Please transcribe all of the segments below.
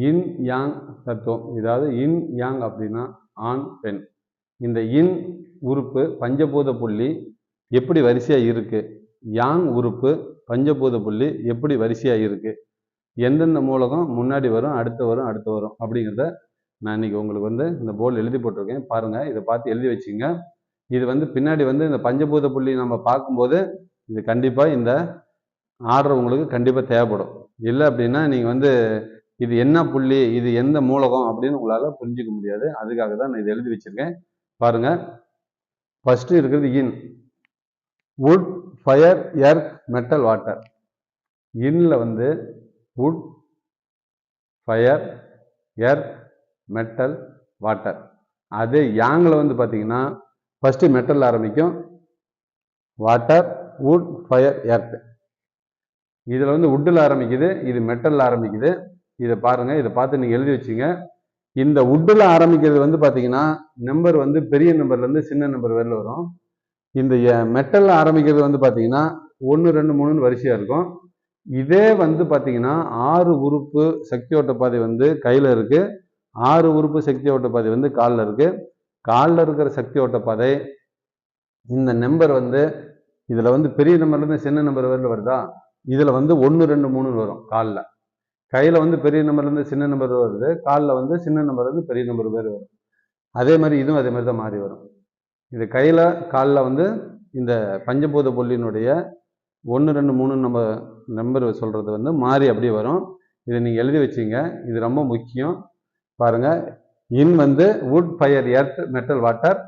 இன் Yang தத்துவம். இதாவது இன் Yang அப்படின்னா ஆண் பெண். இந்த இன் உறுப்பு பஞ்சபூத புள்ளி எப்படி வரிசையாக இருக்குது, யாங் உறுப்பு பஞ்சபூத புள்ளி எப்படி வரிசையாக இருக்குது, எந்தெந்த மூலகம் முன்னாடி வரும் அடுத்து வரும் அடுத்து வரும் அப்படிங்கிறத நான் இன்றைக்கி உங்களுக்கு இந்த போர்டில் எழுதி போட்டிருக்கேன். பாருங்கள், இதை பார்த்து எழுதி வச்சுங்க. இது பின்னாடி இந்த பஞ்சபூத புள்ளி நம்ம பார்க்கும்போது இது கண்டிப்பாக இந்த ஆர்டர் உங்களுக்கு கண்டிப்பாக தேவைப்படும். இல்லை அப்படின்னா நீங்கள் இது என்ன புள்ளி, இது எந்த மூலகம் அப்படின்னு உங்களால் புரிஞ்சிக்க முடியாது. அதுக்காக தான் நான் இதை எழுதி வச்சுருக்கேன். பாருங்கள், ஃபஸ்ட்டு இருக்கிறது yin. Wood, fire, earth, metal, water. இன்ல wood, fire, earth, metal, water. அதே யாங்கில் பார்த்தீங்கன்னா ஃபஸ்ட்டு மெட்டல் ஆரம்பிக்கும். Water, wood, fire, earth. இதில் வுட்டில் ஆரம்பிக்குது, இது மெட்டலில் ஆரம்பிக்குது. இதை பாருங்கள், இதை பார்த்து நீங்கள் எழுதி வச்சுங்க. இந்த வுட்டில் ஆரம்பிக்கிறது பார்த்தீங்கன்னா நம்பர் பெரிய நம்பர்லேருந்து சின்ன நம்பர் வரையில் வரும். இந்த மெட்டலில் ஆரம்பிக்கிறது பார்த்தீங்கன்னா 1 2 3ன்னு வரிசையாக இருக்கும். இதே பார்த்தீங்கன்னா 6 உறுப்பு சக்தி ஓட்ட பாதை கையில் இருக்குது. 6 உறுப்பு சக்தி ஓட்ட பாதை காலில் இருக்குது. காலில் இருக்கிற சக்தி ஓட்ட பாதை இந்த நம்பர் இதில் பெரிய நம்பர்லேருந்து சின்ன நம்பர் வரையில் வருதா, இதில் 1 2 3 வரும். காலில் கையில் பெரிய நம்பர்லேருந்து சின்ன நம்பர் வருது, காலில் சின்ன நம்பர்லேருந்து பெரிய நம்பர் பேர் வரும். அதே மாதிரி இதுவும் அதே மாதிரி தான் மாறி வரும். இது கையில் காலில் இந்த பஞ்சபூத புள்ளியினுடைய 1 2 3 நம்ம நம்பர் சொல்கிறது மாறி அப்படியே வரும். இதை நீங்கள் எழுதி வச்சிங்க, இது ரொம்ப முக்கியம். பாருங்கள், yin wood, fire, earth, metal, water.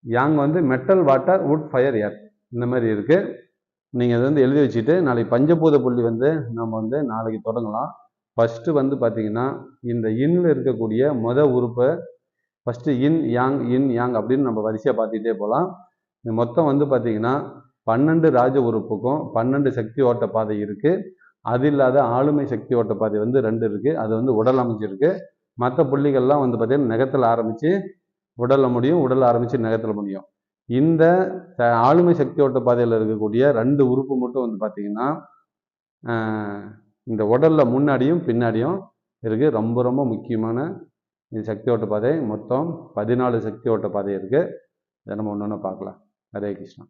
Yang metal, water, wood, fire, earth. இந்த மாதிரி இருக்குது. நீங்கள் இதை எழுதி வச்சுட்டு நாளைக்கு பஞ்சபூத புள்ளி நம்ம நாளைக்கு தொடங்கலாம். ஃபஸ்ட்டு பார்த்தீங்கன்னா இந்த இன்னில் இருக்கக்கூடிய உறுப்பை ஃபஸ்ட்டு இன் யாங் அப்படின்னு நம்ம வரிசையாக பார்த்துக்கிட்டே போகலாம். இது மொத்தம் பார்த்தீங்கன்னா 12 ராஜ உறுப்புக்கும் 12 சக்தி ஓட்ட பாதை இருக்குது. அது இல்லாத ஆளுமை சக்தி ஓட்ட பாதை 2 இருக்குது. அது உடல் அமைஞ்சிருக்கு. மற்ற புள்ளிகள்லாம் பார்த்தீங்கன்னா நகத்தில் ஆரம்பித்து உடலில் முடியும், உடல் ஆரம்பித்து நகத்தில் முடியும். இந்த ஆளுமை சக்தி ஓட்ட பாதையில் இருக்கக்கூடிய 2 உறுப்பு மட்டும் பார்த்தீங்கன்னா இந்த உடலில் முன்னாடியும் பின்னாடியும் இருக்குது. ரொம்ப ரொம்ப முக்கியமான இது சக்தி ஓட்ட பாதை. மொத்தம் 14 சக்தி ஓட்ட பாதை இருக்குது. இதை நம்ம ஒன்று ஒன்று பார்க்கலாம். ஹரே கிருஷ்ணா.